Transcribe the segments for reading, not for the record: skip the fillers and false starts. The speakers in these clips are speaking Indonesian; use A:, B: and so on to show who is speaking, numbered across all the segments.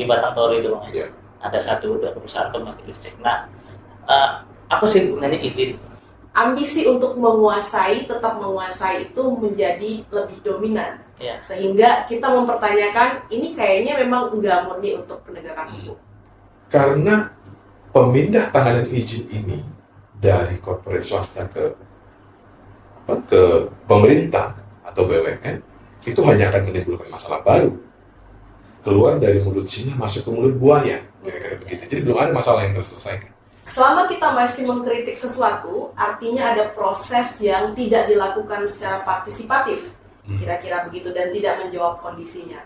A: di Batang Toru itu Bang.
B: Iya.
A: Ada satu dua perusahaan pembangkit listrik. Nah, apa sih gunanya izin?
C: Ambisi untuk menguasai, tetap menguasai itu menjadi lebih dominan.
A: Ya.
C: Sehingga kita mempertanyakan, ini kayaknya memang nggak murni untuk penegakan hukum.
B: Karena pemindah tanganan izin ini dari korporat swasta ke pemerintah atau BUMN itu hanya akan menimbulkan masalah baru. Keluar dari mulut singa masuk ke mulut buaya, kira-kira begitu. Jadi belum ada masalah yang terselesaikan.
C: Selama kita masih mengkritik sesuatu, artinya ada proses yang tidak dilakukan secara partisipatif, kira-kira begitu, dan tidak menjawab kondisinya.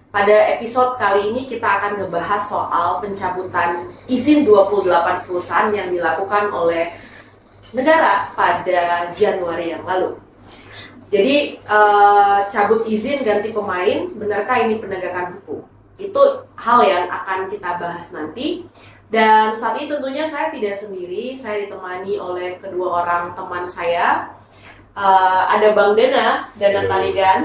C: Pada episode kali ini kita akan ngebahas soal pencabutan izin 28 perusahaan yang dilakukan oleh negara pada Januari yang lalu. Jadi cabut izin ganti pemain, benarkah ini penegakan hukum? Itu hal yang akan kita bahas nanti. Dan saat ini tentunya saya tidak sendiri, saya ditemani oleh kedua orang teman saya. Ada Bang Dana Taligan.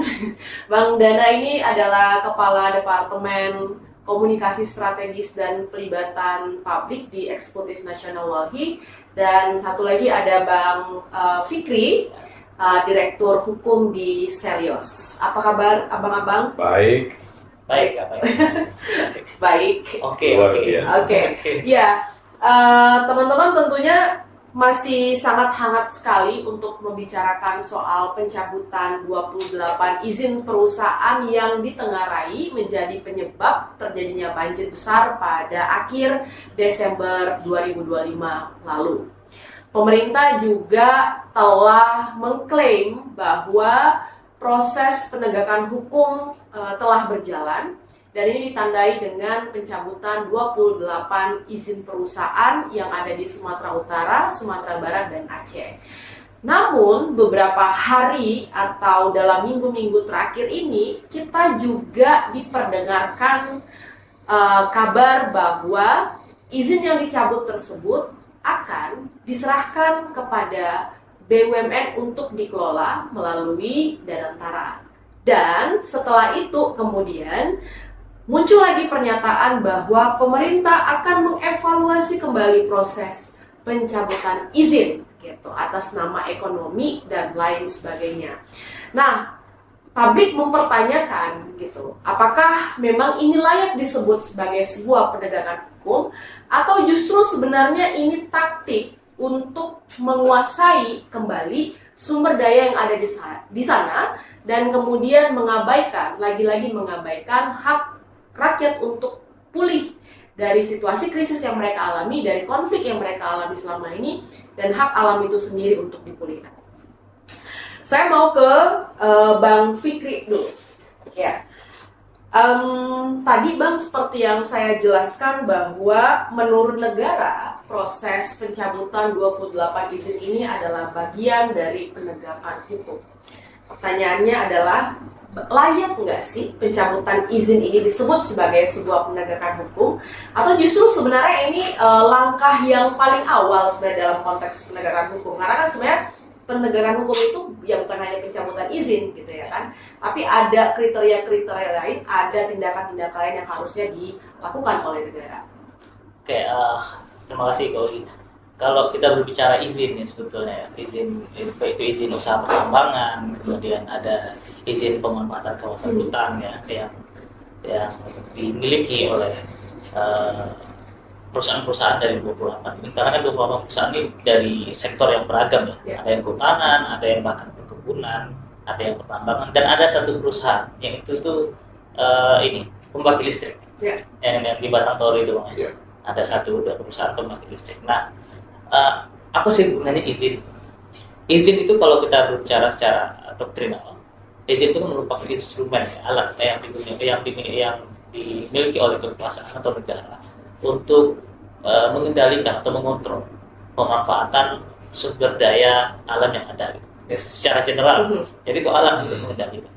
C: Bang Dana ini adalah Kepala Departemen Komunikasi Strategis dan Pelibatan Publik di Eksekutif Nasional Walhi. Dan satu lagi ada Bang Fikri, Direktur Hukum di Selios. Apa kabar abang-abang?
B: Baik.
A: Baik. Oke. Ya,
C: teman-teman tentunya masih sangat hangat sekali untuk membicarakan soal pencabutan 28 izin perusahaan yang ditengarai menjadi penyebab terjadinya banjir besar pada akhir Desember 2025 lalu. Pemerintah juga telah mengklaim bahwa proses penegakan hukum telah berjalan, dan ini ditandai dengan pencabutan 28 izin perusahaan yang ada di Sumatera Utara, Sumatera Barat, dan Aceh. Namun beberapa hari atau dalam minggu-minggu terakhir ini kita juga diperdengarkan kabar bahwa izin yang dicabut tersebut akan diserahkan kepada BUMN untuk dikelola melalui Danantara. Dan setelah itu kemudian muncul lagi pernyataan bahwa pemerintah akan mengevaluasi kembali proses pencabutan izin gitu atas nama ekonomi dan lain sebagainya. Nah, publik mempertanyakan gitu, apakah memang ini layak disebut sebagai sebuah penegakan hukum atau justru sebenarnya ini taktik untuk menguasai kembali sumber daya yang ada di sana dan kemudian lagi-lagi mengabaikan hak rakyat untuk pulih dari situasi krisis yang mereka alami, dari konflik yang mereka alami selama ini, dan hak alam itu sendiri untuk dipulihkan. Saya mau ke Bang Fikri dulu. Ya. Tadi Bang, seperti yang saya jelaskan bahwa menurut negara proses pencabutan 28 izin ini adalah bagian dari penegakan hukum. Pertanyaannya adalah, layak nggak sih pencabutan izin ini disebut sebagai sebuah penegakan hukum, atau justru sebenarnya ini langkah yang paling awal sebenarnya dalam konteks penegakan hukum? Karena kan sebenarnya penegakan hukum itu ya bukan hanya pencabutan izin gitu ya kan, tapi ada kriteria-kriteria lain, ada tindakan-tindakan lain yang harusnya dilakukan oleh negara.
A: Oke, terima kasih kalau kita berbicara izin ya sebetulnya izin itu izin usaha pertambangan, kemudian ada izin pemanfaatan kawasan hutan ya yang dimiliki oleh perusahaan-perusahaan dari 28 ini, karena kan 28 perusahaan ini dari sektor yang beragam ya. Ada yang kehutanan, ada yang bahkan perkebunan, ada yang pertambangan, dan ada satu perusahaan yang itu tuh pembangkit listrik yang di Batang Toru itu Bang. Ada satu dua perusahaan pembangkit listrik. Nah, apa sih gunanya izin? Izin itu kalau kita berbicara secara doktrinal, izin itu merupakan instrumen alat yang dimiliki oleh kekuasaan atau negara untuk mengendalikan atau mengontrol pemanfaatan sumber daya alam yang ada secara general. Jadi itu alat untuk mengendalikan.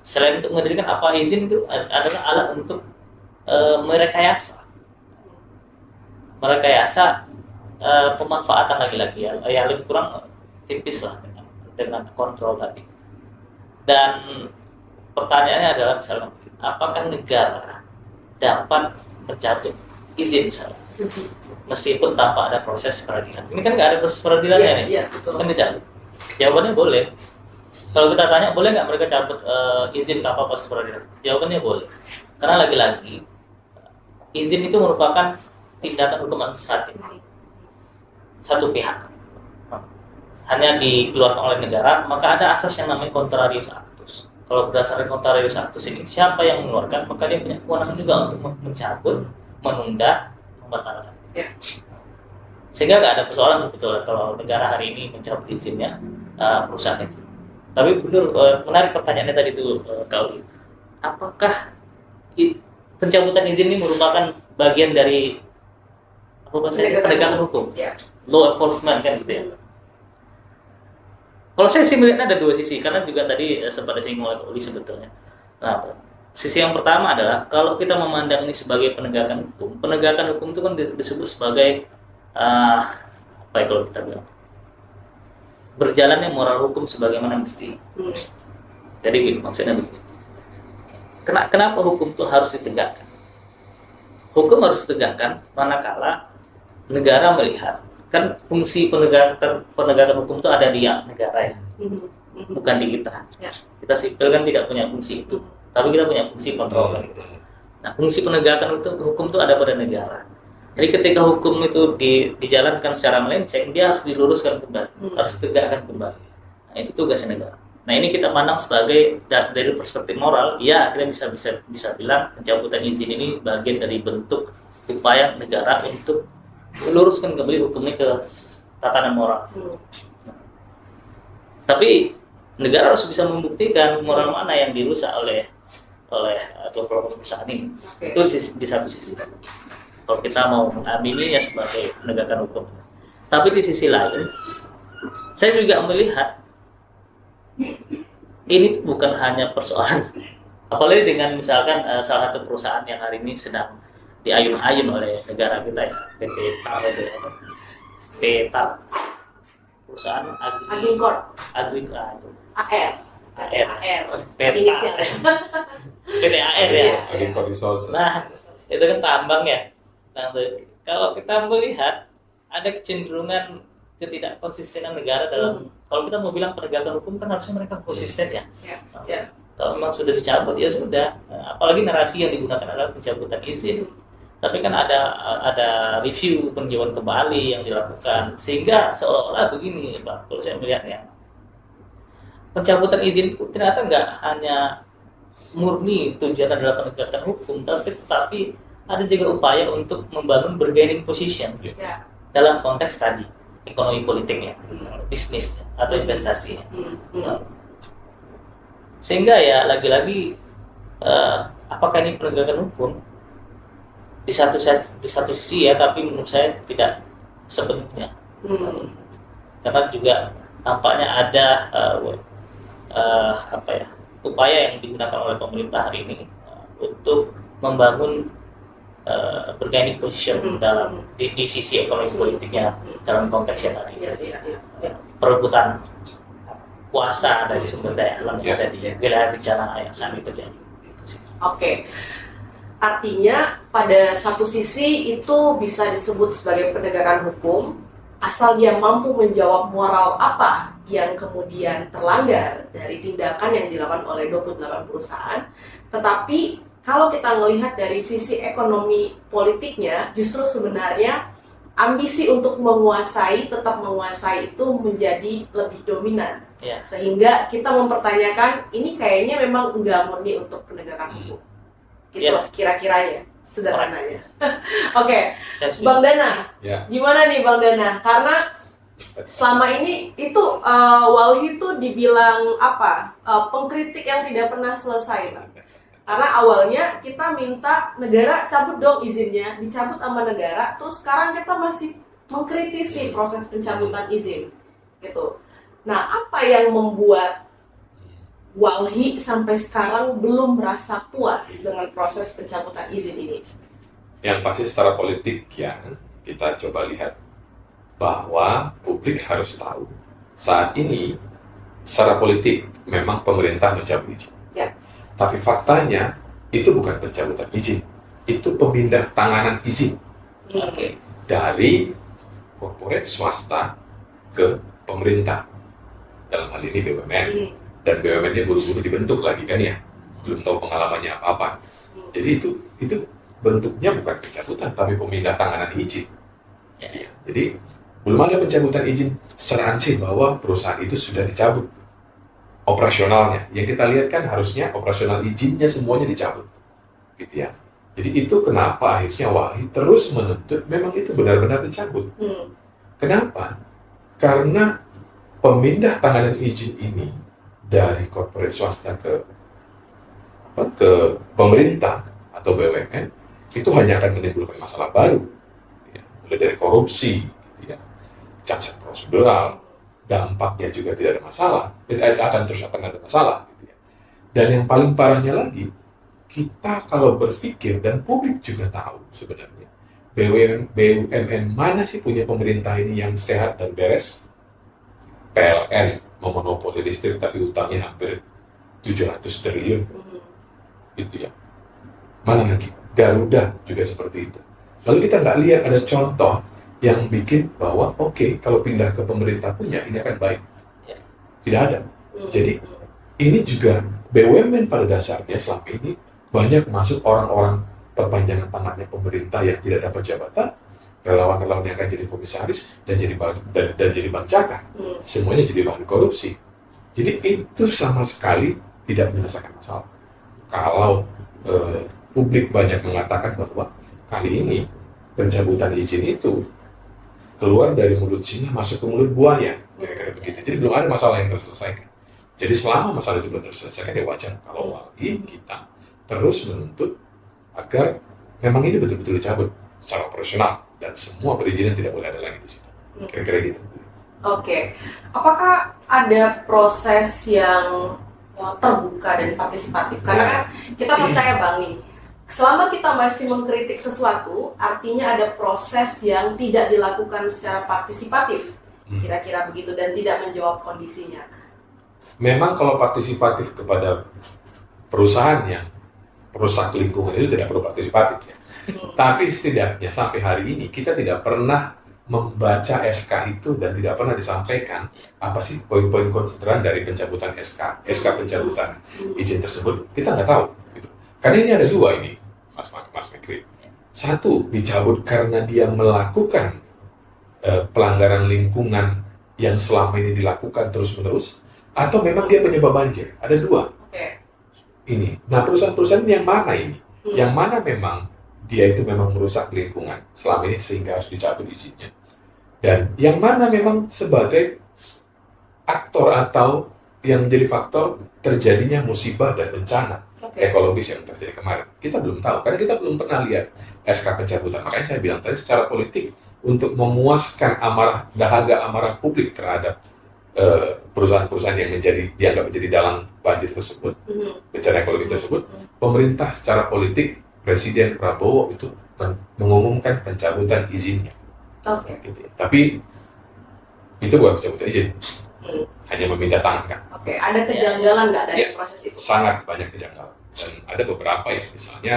A: Selain untuk mengendalikan, apa izin itu adalah alat untuk merekayasa pemanfaatan lagi-lagi ya lebih kurang tipis lah dengan kontrol tadi. Dan pertanyaannya adalah misalnya, apakah negara dapat mencabut izin misalnya, meskipun tanpa ada proses peradilan? Ini kan nggak ada proses peradilannya nih,
C: betul.
A: kan dicabut. Jawabannya boleh. Kalau kita tanya, boleh nggak mereka cabut izin tanpa proses peradilan? Jawabannya boleh. Karena lagi-lagi, izin itu merupakan tindakan hukum administratif satu pihak, hanya dikeluarkan oleh negara, maka ada asas yang namanya contrarius actus. Kalau berdasarkan contrarius actus ini, siapa yang mengeluarkan, maka dia punya kewenangan juga untuk mencabut, menunda, membatalkan. Sehingga nggak ada persoalan sebetulnya kalau negara hari ini mencabut izinnya perusahaan itu. Tapi betul, menarik pertanyaannya tadi itu, Kak, apakah pencabutan izin ini merupakan bagian dari apa bahasanya, penegakan hukum, law enforcement kan gitu ya? Kalau saya sih melihatnya ada dua sisi, karena juga tadi sempat disinggung oleh Uli sebetulnya. Nah, sisi yang pertama adalah kalau kita memandang ini sebagai penegakan hukum itu kan disebut sebagai apa ya kalau kita bilang, berjalannya moral hukum sebagaimana mesti. Jadi gitu, maksudnya begini. Kenapa hukum itu harus ditegakkan? Hukum harus ditegakkan manakala negara melihat, kan fungsi penegakan hukum itu ada di negara ya, bukan di kita. Kita sipil kan tidak punya fungsi itu, tapi kita punya fungsi kontrol kan gitu. Nah, fungsi penegakan hukum itu ada pada negara. Jadi ketika hukum itu dijalankan secara melenceng, dia harus diluruskan kembali, harus ditegakkan kembali. Nah, itu tugasnya negara. Nah, ini kita pandang sebagai dari perspektif moral, ya kita bisa bilang pencabutan izin ini bagian dari bentuk upaya negara untuk meluruskan kembali hukumnya ke tatanan moral. Tapi negara harus bisa membuktikan moral mana yang dirusak oleh kelompok perusahaan ini. Itu di satu sisi. Kalau kita mau mengamininya sebagai penegakan hukum. Tapi di sisi lain, saya juga melihat ini bukan hanya persoalan, apalagi dengan misalkan salah satu perusahaan yang hari ini sedang diayun-ayun oleh negara kita ya, PT TAL itu apa? PETA, perusahaan
C: Agricorp,
A: itu
C: AR,
A: PETA, PT AR ya.
B: Agricorp Resources.
A: Nah, itu kan tambang ya. Nah, kalau kita melihat ada kecenderungan ketidakkonsistenan negara dalam, kalau kita mau bilang penegakan hukum kan harusnya mereka konsisten ya. Kalau memang sudah dicabut ya sudah. Apalagi narasi yang digunakan adalah pencabutan izin. Tapi kan ada review peninjauan kembali yang dilakukan, sehingga seolah-olah begini Pak, kalau saya melihatnya, pencabutan izin itu ternyata nggak hanya murni tujuan adalah penegakan hukum, tapi ada juga upaya untuk membangun bargaining position dalam konteks tadi ekonomi politiknya, bisnis atau investasinya. Sehingga ya lagi-lagi apakah ini penegakan hukum? Di satu sisi ya, tapi menurut saya tidak sepenuhnya. Karena juga tampaknya ada upaya yang digunakan oleh pemerintah hari ini untuk membangun bargaining position dalam di sisi ekonomi politiknya dalam konteks yang tadi, perebutan kuasa dari sumber daya alam yang ada di wilayah bencana yang saat itu terjadi.
C: Oke. Artinya pada satu sisi itu bisa disebut sebagai penegakan hukum asal dia mampu menjawab moral apa yang kemudian terlanggar dari tindakan yang dilakukan oleh 28 perusahaan. Tetapi kalau kita melihat dari sisi ekonomi politiknya, justru sebenarnya ambisi untuk tetap menguasai itu menjadi lebih dominan. Sehingga kita mempertanyakan ini kayaknya memang enggak murni untuk penegakan hukum. Gitu kira-kiranya, sederhananya. Oke. Bang Dana, gimana nih Bang Dana? Karena selama ini itu Walhi itu dibilang pengkritik yang tidak pernah selesai, Bang. Karena awalnya kita minta negara cabut dong izinnya, dicabut sama negara, terus sekarang kita masih mengkritisi proses pencabutan izin, gitu. Nah, apa yang membuat Walhi sampai sekarang belum merasa puas dengan proses pencabutan izin ini?
B: Yang pasti secara politik ya, kita coba lihat bahwa publik harus tahu saat ini secara politik memang pemerintah mencabut izin.
C: Ya.
B: Tapi faktanya itu bukan pencabutan izin, itu pemindah tanganan izin
A: Oke.
B: dari korporat swasta ke pemerintah. Dalam hal ini BUMN. Dan BUMN-nya buru-buru dibentuk lagi kan ya, belum tahu pengalamannya apa-apa. Jadi itu bentuknya bukan pencabutan tapi pemindah tanganan izin.
A: Ya.
B: Jadi belum ada pencabutan izin secara ansih bahwa perusahaan itu sudah dicabut operasionalnya. Yang kita lihat kan harusnya operasional izinnya semuanya dicabut, gitu ya. Jadi itu kenapa akhirnya Walhi terus menuntut memang itu benar-benar dicabut. Kenapa? Karena pemindah tanganan izin ini dari korporat swasta ke pemerintah atau BUMN itu hanya akan menimbulkan masalah baru, ya. Mulai dari korupsi, ya, cacat prosedural, dampaknya juga tidak ada masalah, akan ada masalah, gitu ya. Dan yang paling parahnya lagi, kita kalau berpikir dan publik juga tahu sebenarnya BUMN mana sih punya pemerintah ini yang sehat dan beres? PLN memonopoli listrik tapi utangnya hampir 700 triliun, gitu ya. Mana lagi? Garuda juga seperti itu. Lalu kita nggak lihat ada contoh yang bikin bahwa oke, kalau pindah ke pemerintah punya ini akan baik. Tidak ada. Jadi ini juga BUMN pada dasarnya selama ini banyak masuk orang-orang perpanjangan tangannya pemerintah yang tidak dapat jabatan, relawan-relawan yang akan jadi komisaris dan jadi bancakan. Semuanya jadi bahan korupsi. Jadi itu sama sekali tidak menyelesaikan masalah. Kalau publik banyak mengatakan bahwa kali ini pencabutan izin itu keluar dari mulut singa masuk ke mulut buaya, kira-kira begitu. Jadi belum ada masalah yang terselesaikan. Jadi selama masalah itu belum terselesaikan, ya wajar kalau Walhi kita terus menuntut agar memang ini betul-betul dicabut secara operasional dan semua perizinan tidak boleh ada lagi di situ. Kira-kira gitu.
C: Oke. Apakah ada proses yang terbuka dan partisipatif? Karena kan kita percaya Bang nih, selama kita masih mengkritik sesuatu, artinya ada proses yang tidak dilakukan secara partisipatif, kira-kira begitu, dan tidak menjawab kondisinya.
B: Memang kalau partisipatif kepada perusahaan yang perusak lingkungan itu tidak perlu partisipatif ya. Tapi setidaknya sampai hari ini kita tidak pernah membaca SK itu dan tidak pernah disampaikan apa sih poin-poin konsideran dari pencabutan SK pencabutan izin tersebut, kita nggak tahu. Gitu. Karena ini ada dua ini, Mas Mekri. Satu, dicabut karena dia melakukan pelanggaran lingkungan yang selama ini dilakukan terus-menerus, atau memang dia penyebab banjir. Ada dua. Ini. Nah, perusahaan-perusahaan yang mana ini? Yang mana memang dia itu memang merusak lingkungan selama ini sehingga harus dicabut izinnya. Dan yang mana memang sebagai aktor atau yang menjadi faktor terjadinya musibah dan bencana ekologis yang terjadi kemarin. Kita belum tahu, karena kita belum pernah lihat SK pencabutan. Makanya saya bilang tadi secara politik untuk memuaskan dahaga amarah publik terhadap perusahaan-perusahaan yang dianggap menjadi dalang banjir tersebut, bencana ekologis tersebut, pemerintah secara politik, Presiden Prabowo itu mengumumkan pencabutan izinnya. Gitu. Tapi itu bukan pencabutan izin, hanya memindah tangan kan.
C: Ada kejanggalan nggak dari proses itu?
B: Sangat banyak kejanggalan. Dan ada beberapa ya, misalnya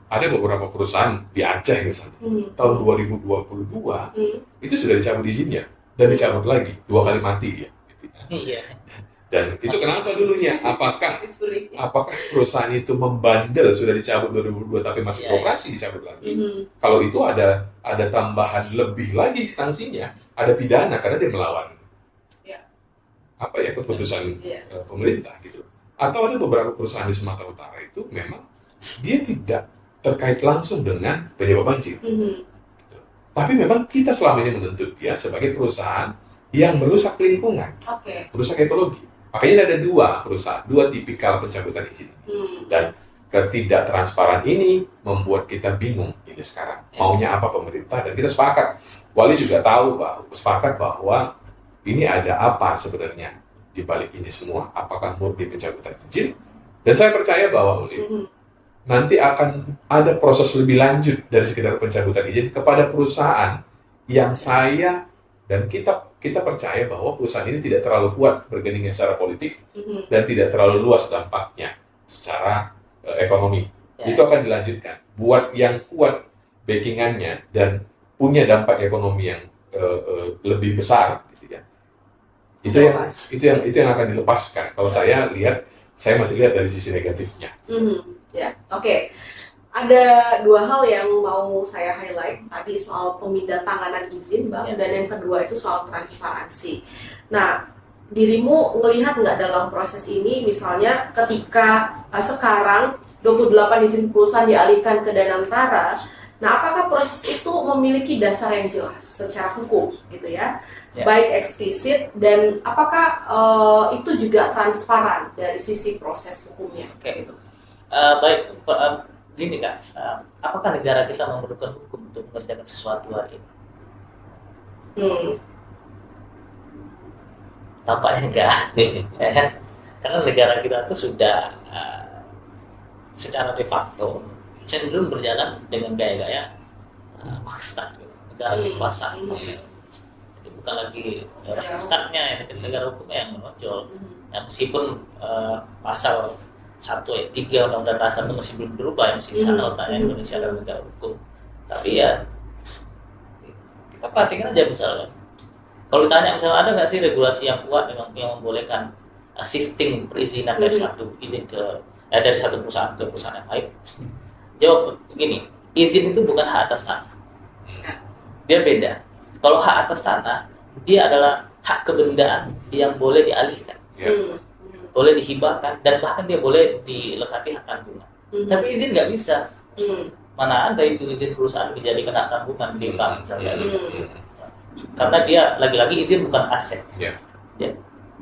B: ada beberapa perusahaan di Aceh misalnya, tahun 2022 itu sudah dicabut izinnya dan dicabut lagi 2 kali mati dia.
A: Iya.
B: Dan itu kenapa dulunya? Apakah perusahaan itu membandel sudah dicabut 2002 tapi masih beroperasi dicabut lagi? Kalau itu ada tambahan lebih lagi sanksinya, ada pidana karena dia melawan keputusan pemerintah gitu. Atau ada beberapa perusahaan di Sumatera Utara itu memang dia tidak terkait langsung dengan penyebab banjir. Gitu. Tapi memang kita selama ini menuntut dia sebagai perusahaan yang merusak lingkungan, merusak ekologi. Makanya ada dua tipikal pencabutan izin. Dan ketidaktransparan ini membuat kita bingung ini sekarang. Maunya apa pemerintah, dan kita sepakat. Walhi juga sepakat bahwa ini ada apa sebenarnya di balik ini semua. Apakah murni pencabutan izin? Dan saya percaya bahwa nanti akan ada proses lebih lanjut dari sekedar pencabutan izin kepada perusahaan yang saya dan kita kita percaya bahwa perusahaan ini tidak terlalu kuat bergeningnya secara politik dan tidak terlalu luas dampaknya secara ekonomi. Itu akan dilanjutkan. Buat yang kuat backingannya dan punya dampak ekonomi yang lebih besar, gitu ya. Itu yang akan dilepaskan. Kalau saya masih lihat dari sisi negatifnya.
C: Ya, oke. Ada dua hal yang mau saya highlight tadi soal pemindah tanganan izin, Bang, dan yang kedua itu soal transparansi. Nah, dirimu melihat nggak dalam proses ini, misalnya ketika sekarang 28 izin perusahaan dialihkan ke Danantara, nah apakah proses itu memiliki dasar yang jelas secara hukum, gitu ya? Baik eksplisit dan apakah itu juga transparan dari sisi proses hukumnya?
A: Oke, itu. Gini Kak, apakah negara kita memerlukan hukum untuk mengerjakan sesuatu hari ini? Tampaknya enggak. Karena negara kita itu sudah secara de facto cenderung berjalan dengan gaya-gaya Pakistan, negara kekuasaan. Jadi bukan lagi Pakistannya, negara hukumnya yang menonjol. Ya, meskipun pasal 1 ayat 3 Undang-Undang Dasar itu masih belum berubah, masih di sana letaknya Indonesia adalah negara hukum. Tapi ya kita perhatikan aja misalnya, kalau ditanya misalnya ada nggak sih regulasi yang kuat yang membolehkan shifting perizinan dari satu izin dari satu perusahaan ke perusahaan yang lain? Jawab begini, izin itu bukan hak atas tanah, dia beda. Kalau hak atas tanah, dia adalah hak kebendaan yang boleh dialihkan. Boleh dihibahkan dan bahkan dia boleh dilekati hak tanggungan. Tapi izin nggak bisa. Mana ada itu izin perusahaan dijadikan hak tanggungan di bank misalnya, bisa. Karena dia lagi-lagi izin bukan aset, dia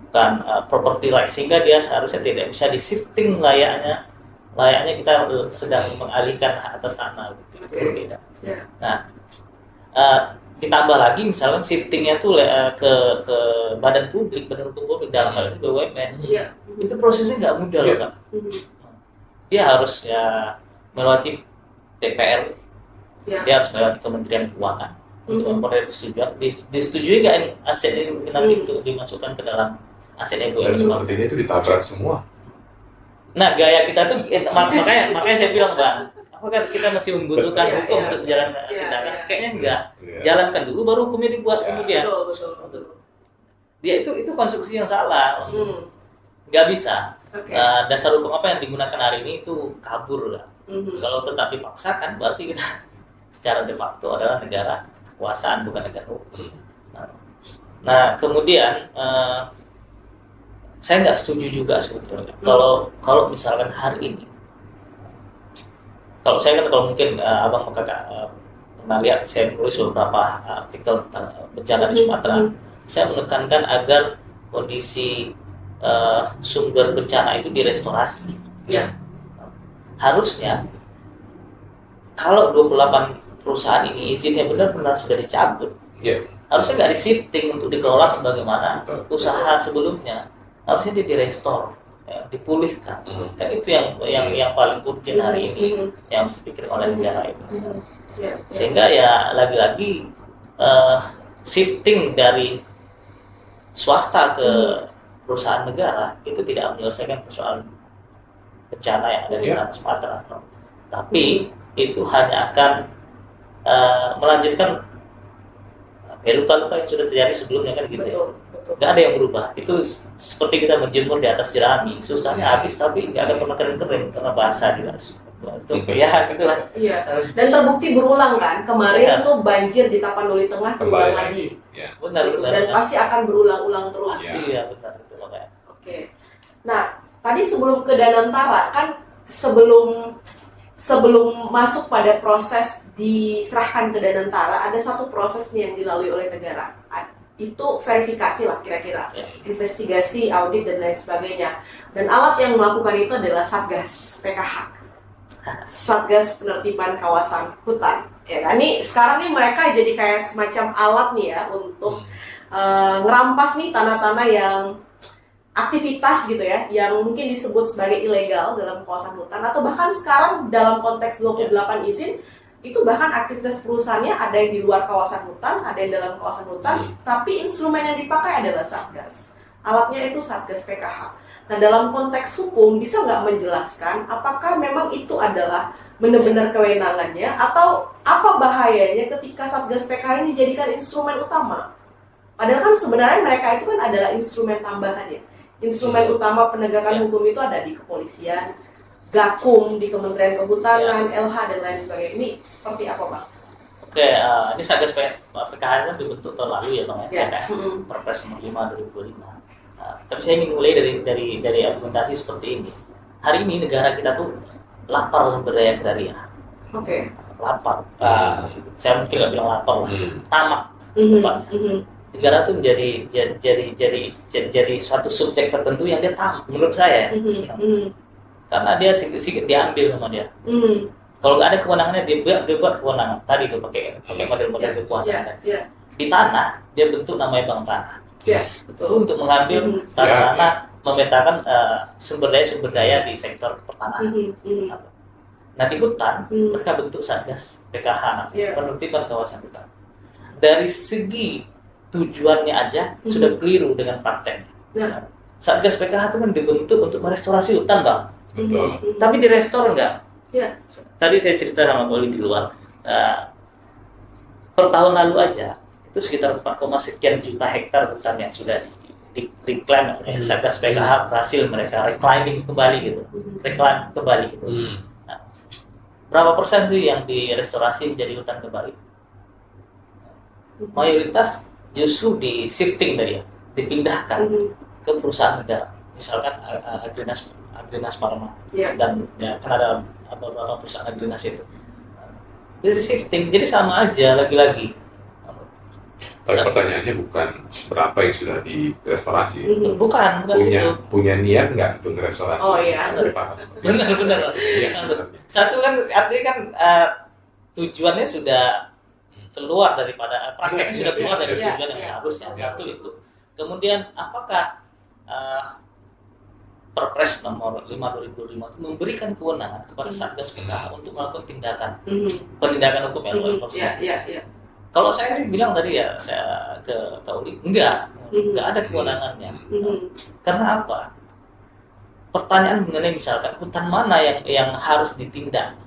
A: bukan property right, sehingga dia seharusnya tidak bisa di shifting layaknya kita sedang mengalihkan hak atas tanah. Gitu. Itu berbeda. Nah, ditambah lagi misalkan shiftingnya tuh ke badan hukum publik dalam hal ini BUMN, itu prosesnya nggak mudah loh Kak. Dia harus melewati DPR, dia harus melewati Kementerian Keuangan untuk memperoleh disetujui nggak ini aset ini nanti untuk dimasukkan ke dalam aset BUMN.
B: Sepertinya itu ditabrak semua.
A: Nah, gaya kita tuh makanya saya bilang Bang, apakah kita masih membutuhkan hukum untuk menjalankan tindakan? Kayaknya enggak. Jalankan dulu baru hukumnya dibuat kemudian.
C: Betul.
A: Dia itu konstruksi yang salah. Nggak bisa. Dasar hukum apa yang digunakan hari ini itu kabur lah. Kalau tetap dipaksakan berarti kita secara de facto adalah negara kekuasaan bukan negara hukum. Nah, kemudian saya nggak setuju juga sebetulnya kalau misalkan hari ini, kalau mungkin abang kakak pernah lihat saya menulis beberapa artikel tentang bencana di Sumatera, saya menekankan agar kondisi sumber bencana itu direstorasi. Harusnya kalau 28 perusahaan ini izinnya benar-benar sudah dicabut, harusnya nggak di-shifting untuk dikelola sebagaimana usaha sebelumnya. Harusnya dia direstore, dipulihkan. Kan itu yang paling urgent hari ini yang harus dipikir oleh negara ini. Sehingga ya lagi-lagi shifting dari swasta ke perusahaan negara itu tidak menyelesaikan persoalan bencana yang ada di tanah Sumatera. Tapi itu hanya akan melanjutkan luka-luka yang sudah terjadi sebelumnya kan gitu. Nggak ada yang berubah. Itu seperti kita menjemur di atas jerami, susahnya habis tapi nggak akan pernah kering-kering karena basah di atas. Itu gitulah.
C: Dan terbukti berulang kan. Kemarin tuh banjir di Tapanuli Tengah terulang lagi.
A: Benar.
C: Dan pasti akan berulang-ulang terus.
A: Iya, benar itu makanya.
C: Oke. Nah, tadi sebelum ke Danantara kan sebelum masuk pada proses diserahkan ke Danantara, ada satu proses nih yang dilalui oleh negara. Itu verifikasi lah kira-kira, investigasi, audit dan lain sebagainya. Dan alat yang melakukan itu adalah Satgas PKH, Satgas Penertiban Kawasan Hutan. Ya kan? Nih sekarang nih mereka jadi kayak semacam alat nih ya untuk ngerampas nih tanah-tanah yang aktivitas gitu ya, yang mungkin disebut sebagai ilegal dalam kawasan hutan, atau bahkan sekarang dalam konteks 28 izin itu bahkan aktivitas perusahaannya ada yang di luar kawasan hutan, ada yang dalam kawasan hutan, tapi instrumen yang dipakai adalah Satgas. Alatnya itu Satgas PKH. Nah, dalam konteks hukum bisa nggak menjelaskan apakah memang itu adalah benar-benar kewenangannya atau apa bahayanya ketika Satgas PKH ini dijadikan instrumen utama? Padahal kan sebenarnya mereka itu kan adalah instrumen tambahan ya. Instrumen utama penegakan hukum itu ada di kepolisian, Gakum di Kementerian Kehutanan, LH dan lain sebagainya. Ini seperti apa, Bang?
A: Oke, ini Satgas PKH kan dibentuk tahun lalu ya, Bang ya. Perpres nomor 5 2025. Tapi saya ingin mulai dari argumentasi seperti ini. Hari ini negara kita tuh lapar sumber daya agraria.
C: Oke.
A: Lapar. Saya mungkin nggak bilang lapar lah. Tamak. Tepat. Negara tuh jadi suatu subjek tertentu yang dia tamak menurut saya. Karena dia sedikit diambil sama dia. Kalau nggak ada kewenangannya dia buat kewenangan tadi tuh pakai model-model kekuasaan. Di tanah dia bentuk namanya bank tanah. Betul. Untuk mengambil tanah, memetakan sumber daya di sektor pertanahan. Nah di hutan mereka bentuk Satgas PKH, penertiban kawasan hutan. Dari segi tujuannya aja sudah keliru dengan prakteknya. Satgas PKH itu kan dibentuk untuk merestorasi hutan, Bang.
B: Betul.
A: Tapi direstor enggak?
C: Ya.
A: Tadi saya cerita sama Poli di luar. Per tahun lalu aja itu sekitar 4, sekian juta hektar hutan yang sudah reclaim oleh Satgas PKH, berhasil mereka reclaiming kembali gitu. Reclaim kembali gitu. Nah, berapa persen sih yang direstorasi menjadi hutan kembali? Mayoritas justru di shifting tadi ya, dipindahkan ke perusahaan negara. Misalkan Agrinas Pharma dan ya kan ada beberapa perusahaan Agrinas itu. Jadi shifting, jadi sama aja lagi-lagi.
B: Tapi pertanyaannya bukan berapa yang sudah direstorasi.
A: Bukan
B: punya niat nggak untuk merestorasi?
C: Oh iya.
A: Benar. Satu kan artinya kan tujuannya sudah keluar daripada prakteknya sudah keluar dari tujuan yang seharusnya. Satu itu. Kemudian apakah Perpres nomor 5 2005 itu memberikan kewenangan kepada Satgas PKH untuk melakukan penindakan hukum yang law enforcement. Kalau saya sih bilang tadi ya, saya ke Uli, enggak ada kewenangannya. Karena apa? Pertanyaan mengenai misalkan hutan mana yang harus ditindak,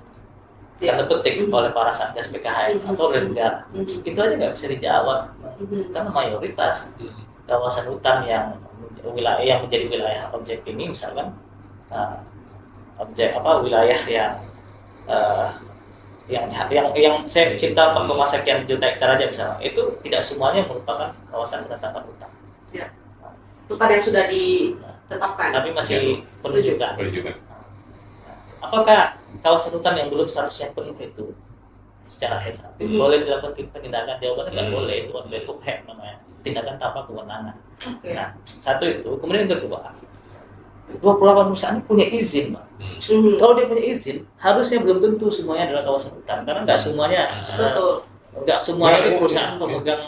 A: tanda petik oleh para Satgas PKH atau oleh negara, itu aja nggak bisa dijawab. Karena mayoritas kawasan hutan yang menjadi wilayah objek ini, misalkan wilayah yang saya cerita 4, sekian juta hektar aja misalnya, itu tidak semuanya merupakan kawasan penetapan hutan.
C: Hutan yang sudah ditetapkan.
A: Tapi masih penunjukan. Apakah kawasan hutan yang belum seharusnya penuh itu secara administratif boleh dilakukan penindakan? Jawabannya nggak boleh, itu on level head namanya, tindakan tanpa kewenangan. Nah, satu itu. Kemudian yang kedua, 28 perusahaan punya izin, Bang. Kalau dia punya izin, harusnya belum tentu semuanya adalah kawasan hutan, karena nggak semuanya itu perusahaan pemegang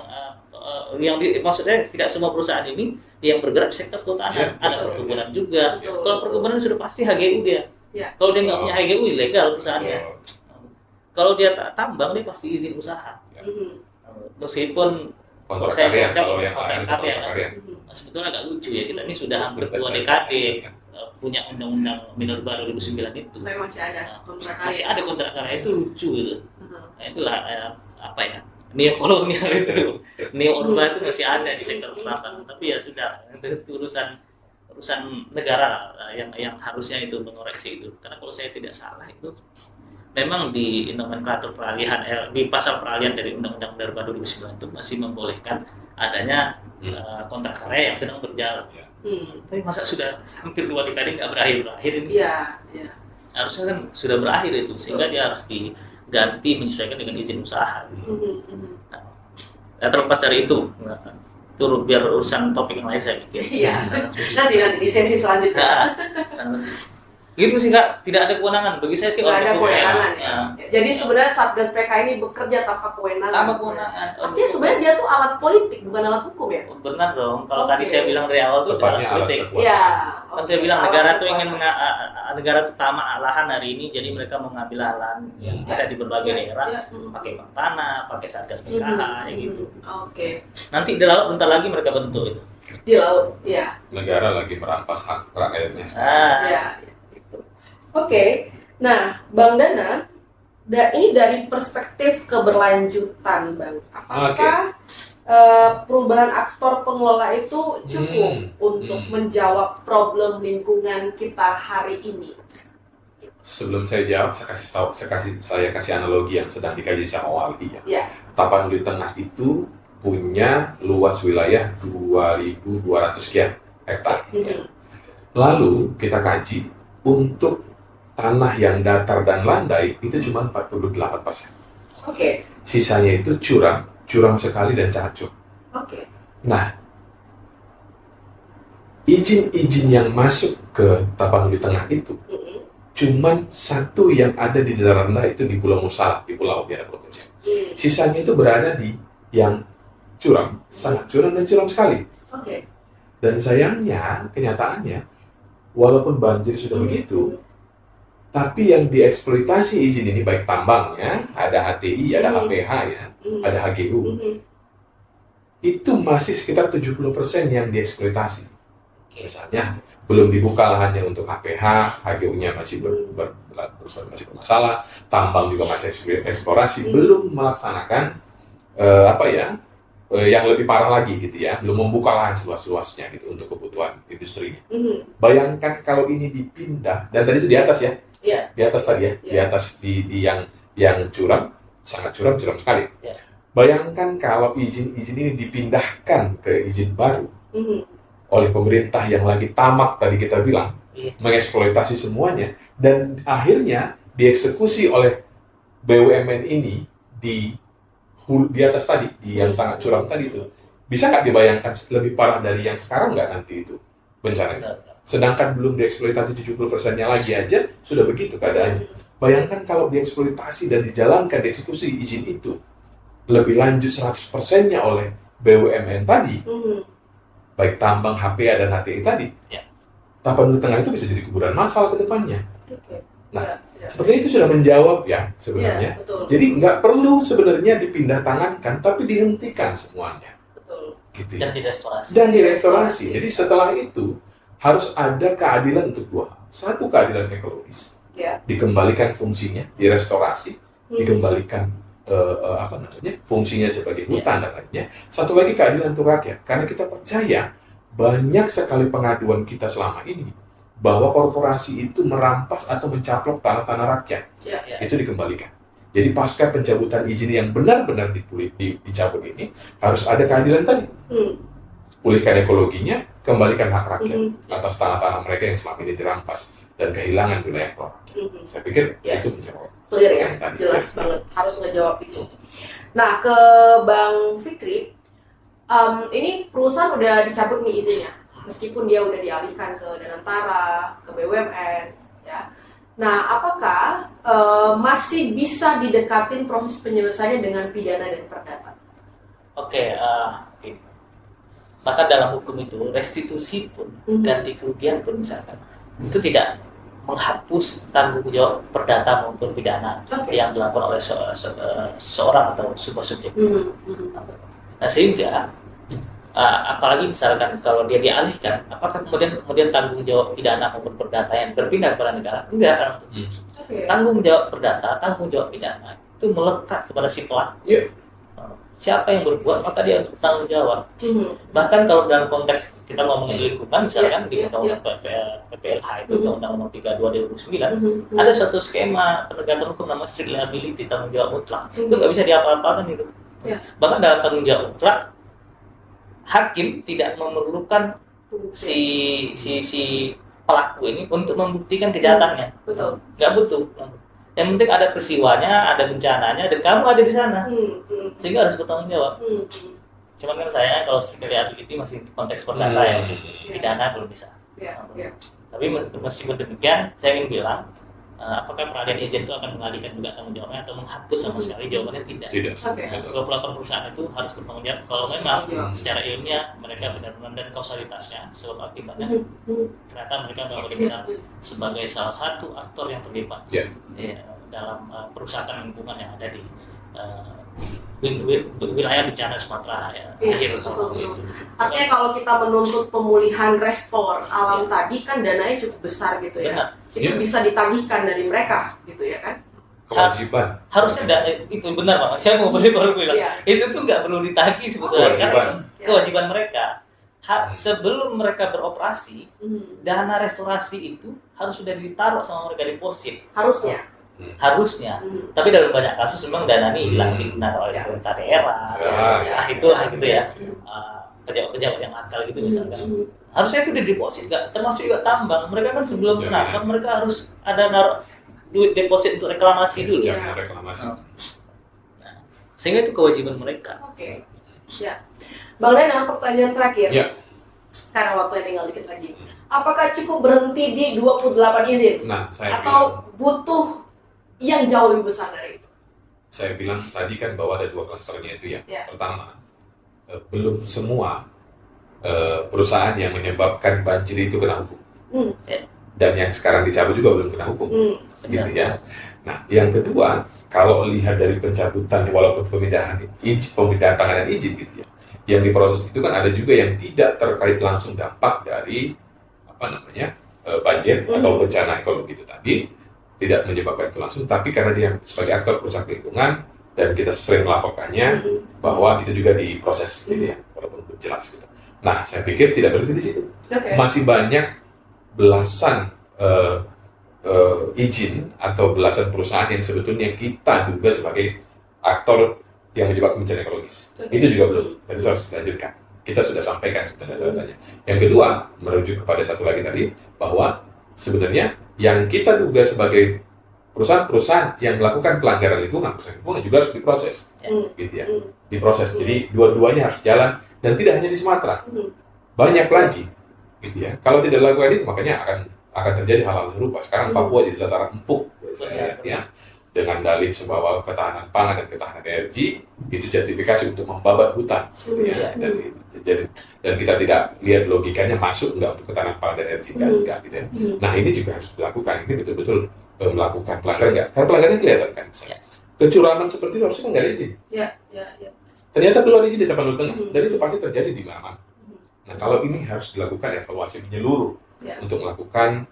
A: maksud saya tidak semua perusahaan ini yang bergerak di sektor kehutanan. Ada perkebunan juga. Kalau perkebunan sudah pasti HGU dia. Kalau dia nggak punya HGU, ilegal perusahaannya. Kalau dia tambang, dia pasti izin usaha. Meskipun
B: kontrak
A: saya
B: karya,
A: baca
B: kalau yang
A: karya kan. Sebetulnya agak lucu ya, kita ini sudah hampir 2 dekade punya undang-undang Minerba 2009 itu.
C: Masih ada kontrak karya.
A: Masih ada kontrak karya, itu lucu gitu. Nah, itulah neokolonial itu, neo-urban itu masih ada di sektor pertanian, tapi ya sudah, itu urusan negara yang harusnya itu mengoreksi itu. Karena kalau saya tidak salah itu memang di nomenklatur peralihan di pasal peralihan dari Undang-Undang Minerba 2009 itu masih membolehkan adanya kontrak karya yang sedang berjalan. Tapi masa sudah hampir 2 dekade nggak berakhir ini? Harusnya kan sudah berakhir itu, sehingga dia harus diganti menyesuaikan dengan izin usaha. Nah, terlepas dari itu biar urusan topik yang lain saya pikir.
C: Nanti di sesi selanjutnya.
A: Gitu sih Kak, tidak ada kewenangan. Bagi saya sih
C: Nggak ada
A: omnibus
C: kewenangan
A: law.
C: ya. Jadi sebenarnya Satgas PK ini bekerja tanpa kewenangan.
A: Tanpa kewenangan.
C: Artinya sebenarnya dia tuh alat politik bukan alat hukum ya?
A: Benar dong. Kalau
C: Oke.
A: tadi saya bilang dari awal tuh
B: Tepatnya
A: adalah
B: alat
A: politik.
B: kekuasaan.
C: Iya.
A: Kan saya bilang negara tuh ingin negara tuh tamak lahan hari ini, jadi mereka mengambil lahan yang ada di berbagai daerah, pakai bank tanah, pakai satgas PKH, ya gitu.
C: Oke.
A: Nanti di laut bentar lagi mereka bentuk itu.
C: Di laut, ya.
B: Negara lagi merampas hak rakyatnya.
C: Ya, gitu. Oke. Nah, Bang Dana, ini dari perspektif keberlanjutan, Bang. Apakah perubahan aktor pengelola itu cukup untuk menjawab problem lingkungan kita hari ini?
B: Sebelum saya jawab, saya kasih analogi yang sedang dikaji sama Wali ya.
C: Ya.
B: Tapanuli Tengah itu punya luas wilayah 2.200 sekian hektar. Ya. Lalu kita kaji untuk tanah yang datar dan landai itu cuma 48%.
C: Oke.
B: Sisanya itu curam sekali dan cacut.
C: Oke.
B: Nah, izin-izin yang masuk ke Tapanuli Tengah itu cuman satu yang ada di daerah rendah itu di Pulau Musala, di pulau kecil. Sisanya itu berada di yang curam, sangat curam dan curam sekali.
C: Oke.
B: Dan sayangnya, kenyataannya, walaupun banjir sudah begitu, tapi yang dieksploitasi izin ini baik tambangnya, ada HTI, ada HPH ya, ada HGU, itu masih sekitar 70% yang dieksploitasi. Misalnya, belum dibuka lahannya untuk HPH, HGU-nya masih masih bermasalah, tambang juga masih eksplorasi, belum melaksanakan yang lebih parah lagi gitu ya, belum membuka lahan seluas-luasnya gitu untuk kebutuhan industrinya. Bayangkan kalau ini dipindah, dan tadi itu di atas ya, di atas tadi ya, di atas di yang curam, sangat curam sekali. Bayangkan kalau izin-izin ini dipindahkan ke izin baru oleh pemerintah yang lagi tamak tadi kita bilang, mengeksploitasi semuanya, dan akhirnya dieksekusi oleh BUMN ini di atas tadi, di yang sangat curam tadi itu. Bisa nggak dibayangkan lebih parah dari yang sekarang nggak nanti itu bencananya? Sedangkan belum dieksploitasi 70%-nya lagi aja, sudah begitu keadaannya. Bayangkan kalau dieksploitasi dan dijalankan, dieksekusi izin itu, lebih lanjut 100%-nya oleh BUMN tadi, baik tambang, HPA, dan HTI tadi, Tapanuli Tengah itu bisa jadi kuburan massal ke depannya. Nah, sepertinya itu sudah menjawab ya sebenarnya. Jadi nggak perlu sebenarnya dipindah tangankan, tapi dihentikan semuanya. Gitu ya. Dan direstorasi. Jadi setelah itu harus ada keadilan untuk dua hal. Satu, keadilan ekologis, dikembalikan fungsinya, direstorasi, dikembalikan fungsinya sebagai hutan dan lainnya. Satu lagi, keadilan untuk rakyat, karena kita percaya banyak sekali pengaduan kita selama ini bahwa korporasi itu merampas atau mencaplok tanah-tanah rakyat. Itu dikembalikan. Jadi pasca pencabutan izin yang benar-benar dicabut ini, harus ada keadilan tadi. Pulihkan ekologinya, kembalikan hak rakyat atas tanah-tanah mereka yang selama ini dirampas dan kehilangan wilayah kelola. Saya pikir itu menjawab.
C: Clear ya, jelas banget, harus ngejawab itu. Nah, ke Bang Fikri, ini perusahaan udah dicabut nih izinnya, meskipun dia udah dialihkan ke Danantara, ke BUMN, ya. Nah, apakah masih bisa didekatin proses penyelesaiannya dengan pidana dan perdata?
A: Oke. Maka dalam hukum itu restitusi pun, ganti kerugian pun misalkan, itu tidak menghapus tanggung jawab perdata maupun pidana yang dilakukan oleh seorang atau sebuah subjek. Nah, sehingga apalagi misalkan kalau dia dialihkan, apakah kemudian tanggung jawab pidana maupun perdata yang berpindah kepada negara? Enggak. Tanggung jawab perdata, tanggung jawab pidana itu melekat kepada si pelaku. Siapa yang berbuat, maka dia harus bertanggung jawab. Bahkan kalau dalam konteks kita ngomongin lingkungan, misalkan di Undang-Undang PPLH itu, Undang-Undang 32/2009, ada suatu skema penegakan hukum namanya strict liability, tanggung jawab mutlak. Itu nggak bisa diapa-apakan itu. Bahkan dalam tanggung jawab mutlak, hakim tidak memerlukan si pelaku ini untuk membuktikan kejahatannya. Nggak butuh. Yang penting ada peristiwanya, ada bencananya, dan kamu ada di sana, sehingga harus bertanggung jawab. Cuman kan saya kalau strict liability masih konteks perdata ya, pidana belum bisa. Tapi meskipun demikian, saya ingin bilang, apakah peralihan izin itu akan mengalihkan juga tanggung jawabnya atau menghapus sama sekali? Jawabannya tidak.
B: Tidak.
C: Oke.
A: Pelapor perusahaan itu harus bertanggung jawab kalau memang secara ilmiah mereka benar-benar dan kausalitasnya sebab akibatnya ternyata mereka benar-benar sebagai salah satu aktor yang terlibat dalam perusahaan lingkungan yang ada di wilayah bencana Sumatera akhir tahun itu.
C: Artinya kalau kita menuntut pemulihan restor alam tadi kan dananya cukup besar gitu ya.
A: Benar.
C: Itu bisa ditagihkan dari mereka gitu ya kan.
B: Kewajiban.
A: Harusnya itu benar Pak. Saya mau baru bilang itu tuh nggak perlu ditagih sebetulnya karena itu kewajiban mereka. Sebelum mereka beroperasi, dana restorasi itu harus sudah ditaruh sama mereka deposit. Harusnya. Tapi dalam banyak kasus memang dana ini hilang digunakan oleh pemerintah daerah. Itu gitu ya. Pejabat-pejabat yang nakal gitu misalkan. Harusnya itu dideposit, termasuk juga tambang. Mereka kan sebelum menambang mereka harus ada naruh duit deposit untuk reklamasi dulu.
B: Reklamasi.
A: Sehingga itu kewajiban mereka.
C: Oke. Ya. Bang Lena, pertanyaan terakhir.
B: Ya.
C: Karena waktunya tinggal dikit lagi. Apakah cukup berhenti di 28 izin?
B: Nah,
C: atau butuh yang jauh lebih besar dari itu?
B: Saya bilang tadi kan bahwa ada 2 klasternya itu ya. Pertama, belum semua perusahaan yang menyebabkan banjir itu kena hukum. Dan yang sekarang dicabut juga belum kena hukum. Gitu ya. Nah, yang kedua, kalau lihat dari pencabutan walaupun pemindahan tanganan izin gitu ya. Yang diproses itu kan ada juga yang tidak terkait langsung dampak dari banjir atau bencana ekologi itu tadi. Tidak menyebabkan itu langsung, tapi karena dia sebagai aktor perusak lingkungan dan kita sering melaporkannya bahwa itu juga diproses gitu ya, walaupun belum jelas gitu. Nah, saya pikir tidak berhenti di situ. Masih banyak belasan izin atau belasan perusahaan yang sebetulnya kita duga sebagai aktor yang menyebabkan bencana ekologis. Itu juga belum, dan itu harus dilanjutkan. Kita sudah sampaikan data-datanya. Yang kedua, merujuk kepada satu lagi tadi, bahwa sebenarnya yang kita duga sebagai perusahaan-perusahaan yang melakukan pelanggaran lingkungan juga harus diproses, gitu ya, diproses. Jadi dua-duanya harus jalan dan tidak hanya di Sumatera, banyak lagi, gitu ya. Kalau tidak dilakukan itu, makanya akan terjadi hal-hal serupa. Sekarang Papua jadi sasaran empuk, ya, dengan dalih bahwa ketahanan pangan dan ketahanan energi itu justifikasi untuk membabat hutan, gitu ya. Dan kita tidak lihat logikanya masuk nggak untuk ketahanan pangan dan energi, enggak gitu ya. Nah, ini juga harus dilakukan. Ini betul-betul melakukan pelanggaran nggak? Karena pelanggarannya kelihatan kan, misalnya kecurangan seperti itu harusnya kan nggak ada izin. Ternyata keluar izin di Tapanuli Tengah, dan itu pasti terjadi di mana-mana. Nah, kalau ini harus dilakukan evaluasi menyeluruh untuk melakukan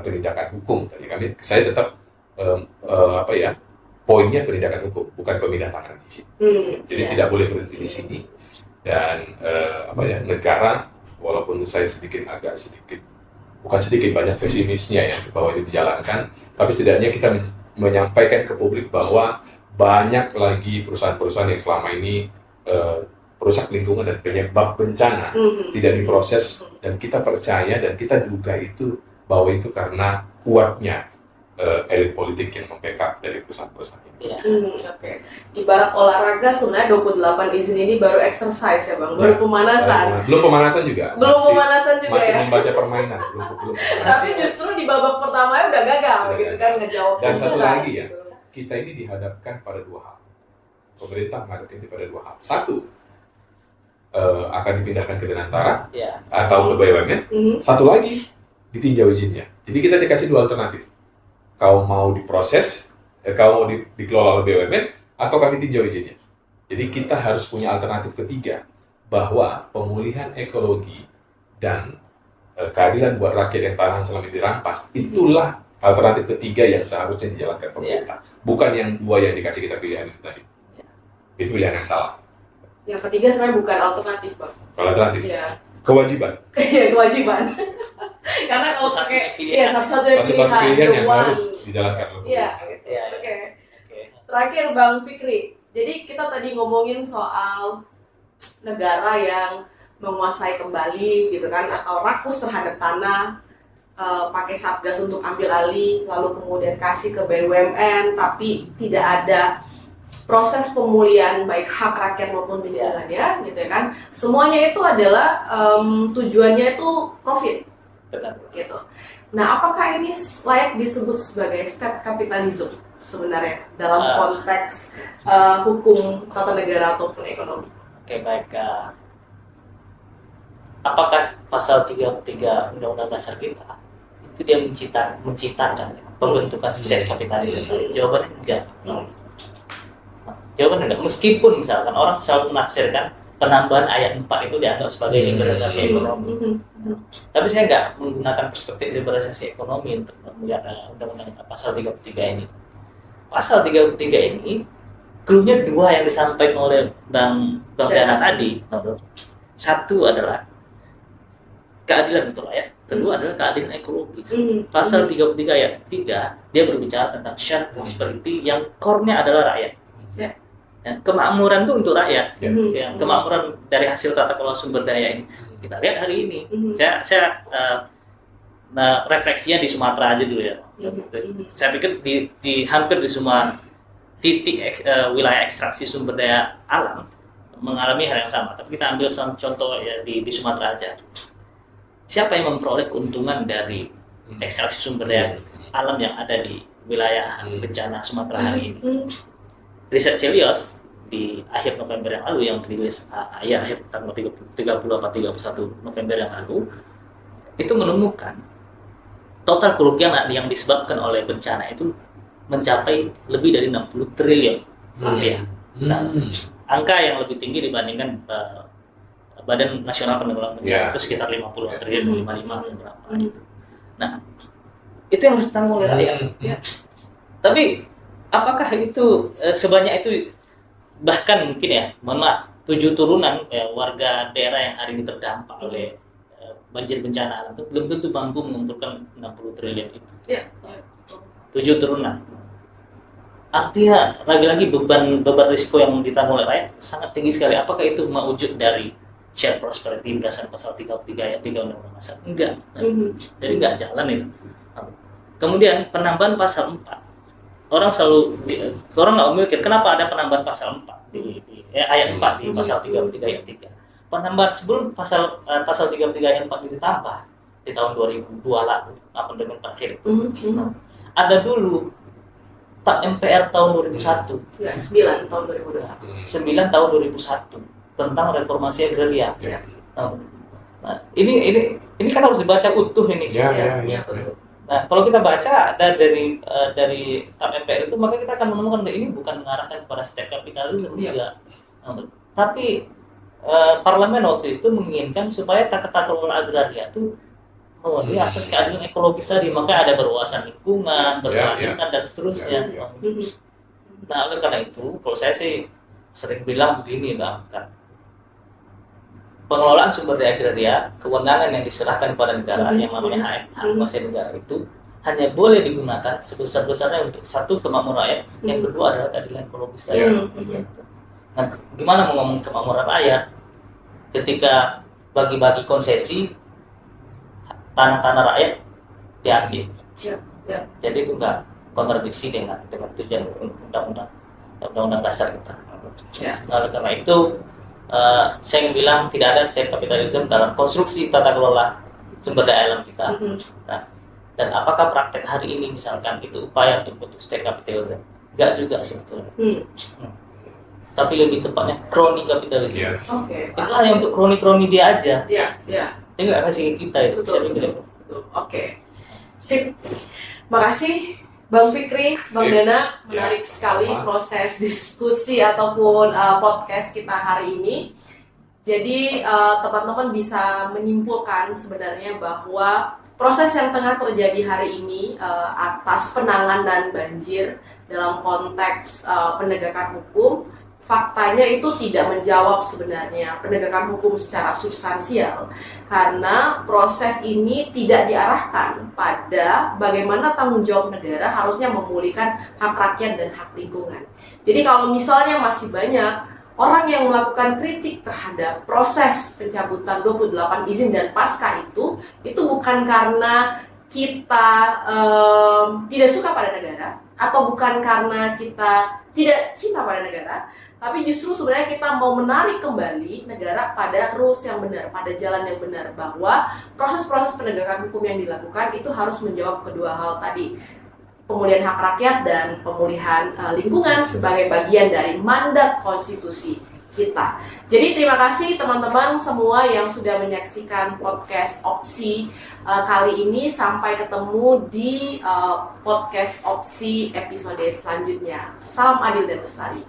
B: penindakan hukum. Tadi saya tetap poinnya penindakan hukum, bukan pemindah tangan izin. Jadi tidak boleh berhenti di sini. Dan negara, walaupun saya bukan sedikit banyak pesimisnya ya bahwa ini dijalankan, tapi setidaknya kita menyampaikan ke publik bahwa banyak lagi perusahaan-perusahaan yang selama ini perusak lingkungan dan penyebab bencana tidak diproses, dan kita percaya dan kita duga itu bahwa itu karena kuatnya elit politik yang membackup dari perusahaan-perusahaan ini.
C: Ibarat olahraga sebenarnya 28 izin ini baru exercise ya Bang, baru pemanasan.
B: Belum pemanasan juga. Masih
C: ya.
B: membaca permainan. Belum
C: Tapi justru di babak pertamanya udah gagal gitu kan ngejawab.
B: Dan satu lagi ya, kita ini dihadapkan pada 2 hal. Pemerintah menghadapi pada 2 hal. Satu, akan dipindahkan ke Denantara atau ke BUMN. Satu lagi, ditinjau izinnya. Jadi kita dikasih 2 alternatif. Kau mau diproses, kau mau dikelola oleh BUMN, atau kami tinjau izinnya. Jadi kita harus punya alternatif ketiga, bahwa pemulihan ekologi dan keadilan buat rakyat yang tanah selama ini dirampas, itulah alternatif ketiga yang seharusnya dijalankan pemerintah. Bukan yang 2 yang dikasih kita pilihan itu tadi. Itu pilihan yang salah.
C: Yang ketiga sebenarnya bukan alternatif, Bang.
B: Kalau alternatif, kewajiban.
C: Kewajiban. Karena kalau pakai satu-satunya
B: pilihan yang harus dijalankan.
C: Oke. Terakhir Bang Fikri. Jadi kita tadi ngomongin soal negara yang menguasai kembali gitu kan, atau rakus terhadap tanah, pakai satgas untuk ambil alih, lalu kemudian kasih ke BUMN, tapi tidak ada proses pemulihan baik hak rakyat maupun lingkungannya, gitu ya kan. Semuanya itu adalah tujuannya itu profit.
A: Benar.
C: Gitu. Nah, apakah ini layak disebut sebagai state capitalism sebenarnya dalam konteks hukum tata negara ataupun ekonomi?
A: Oke, baik. Apakah pasal 33 Undang-Undang Dasar kita itu dia menciptakan pembentukan state capitalism? Jawabannya enggak. Jawabannya enggak. Meskipun misalkan orang selalu menafsirkan penambahan ayat 4 itu dianggap sebagai liberalisasi ekonomi. Tapi saya nggak menggunakan perspektif liberalisasi ekonomi untuk melihat undang-undang pasal 33 ini. Pasal 33 ini clue-nya dua yang disampaikan oleh Bang Dana tadi. Satu adalah keadilan untuk rakyat, kedua adalah keadilan ekologis. Pasal 33 ayat 3 dia berbicara tentang shared prosperity yang core-nya adalah rakyat. Ya, kemakmuran itu untuk rakyat. Ya, kemakmuran dari hasil tata kelola sumber daya ini kita lihat hari ini. Saya refleksinya di Sumatera aja dulu ya. Saya pikir di hampir di semua titik wilayah ekstraksi sumber daya alam mengalami hal yang sama. Tapi kita ambil contoh ya di Sumatera aja. Siapa yang memperoleh keuntungan dari ekstraksi sumber daya alam yang ada di wilayah bencana Sumatera hari ini? Riset Celios di akhir November yang lalu yang dirilis akhir tanggal 30 atau 31 November yang lalu itu menemukan total kerugian yang disebabkan oleh bencana itu mencapai lebih dari 60 triliun rupiah. Nah, angka yang lebih tinggi dibandingkan Badan Nasional Penanggulangan Bencana itu sekitar 50 triliun, 55 atau berapa gitu. Nah, itu yang harus ditanggung oleh rakyat. Tapi apakah itu sebanyak itu, bahkan mungkin ya, mohon maaf, 7 turunan warga daerah yang hari ini terdampak oleh banjir bencana alam itu belum tentu mampu mengumpulkan 60 triliun itu. 7 turunan. Artinya lagi-lagi beban risiko yang ditanggung oleh rakyat sangat tinggi sekali. Apakah itu mewujud dari shared prosperity berdasarkan pasal 33 ayat 3 Undang-Undang Dasar? Enggak. Jadi enggak jalan itu. Kemudian penambahan pasal 4. Orang nggak memikir kenapa ada penambahan pasal 4 di ayat 4 di pasal 33 ayat 3. Penambahan sebelum pasal 33 ayat 4 ditambah di tahun 2002 lalu, amandemen terakhir itu. Ada dulu TAP MPR tahun 2001.
C: Ya, 9 tahun 2021.
A: 9 tahun 2001 tentang reformasi agraria. Nah, ini kan harus dibaca utuh ini. Nah, kalau kita baca dari TAP MPR itu, maka kita akan menemukan ini bukan mengarahkan kepada state capitalism juga. Tapi parlemen waktu itu menginginkan supaya tata kelola agraria itu memenuhi asas keadilan ekologis tadi, maka ada berwawasan lingkungan, berkelanjutan dan seterusnya. Nah, oleh karena itu, kalau saya sih sering bilang begini, Bang, kan pengelolaan sumber daya agraria, kewenangan yang diserahkan kepada negara yang namanya hak asasi negara itu hanya boleh digunakan sebesar-besarnya untuk satu, kemakmuran rakyat, yang kedua adalah keadilan ekologis tadi. Nah, gimana mau ngomong kemakmuran rakyat ketika bagi-bagi konsesi tanah-tanah rakyat diambil? Jadi itu enggak kontradiksi dengan tujuan undang-undang dasar kita. Nah, oleh karena itu saya ingin bilang tidak ada state capitalism dalam konstruksi tata kelola sumber daya alam kita. Nah, dan apakah praktek hari ini misalkan itu upaya untuk bentuk state capitalism? Enggak juga sebetulnya. Tapi lebih tepatnya crony capitalism. Itu hanya untuk crony dia aja. Dia nggak kasih ke kita itu.
C: Betul. Sip. Makasih Bang Fikri, Bang Dana, menarik sekali proses diskusi ataupun podcast kita hari ini. Jadi teman-teman bisa menyimpulkan sebenarnya bahwa proses yang tengah terjadi hari ini atas penanganan banjir dalam konteks penegakan hukum, faktanya itu tidak menjawab sebenarnya penegakan hukum secara substansial, karena proses ini tidak diarahkan pada bagaimana tanggung jawab negara harusnya memulihkan hak rakyat dan hak lingkungan. Jadi kalau misalnya masih banyak orang yang melakukan kritik terhadap proses pencabutan 28 izin dan pasca itu bukan karena kita tidak suka pada negara atau bukan karena kita tidak cinta pada negara, tapi justru sebenarnya kita mau menarik kembali negara pada rules yang benar, pada jalan yang benar, bahwa proses-proses penegakan hukum yang dilakukan itu harus menjawab kedua hal tadi, pemulihan hak rakyat dan pemulihan lingkungan sebagai bagian dari mandat konstitusi kita. Jadi terima kasih teman-teman semua yang sudah menyaksikan podcast Opsi kali ini. Sampai ketemu di podcast Opsi episode selanjutnya. Salam adil dan lestari.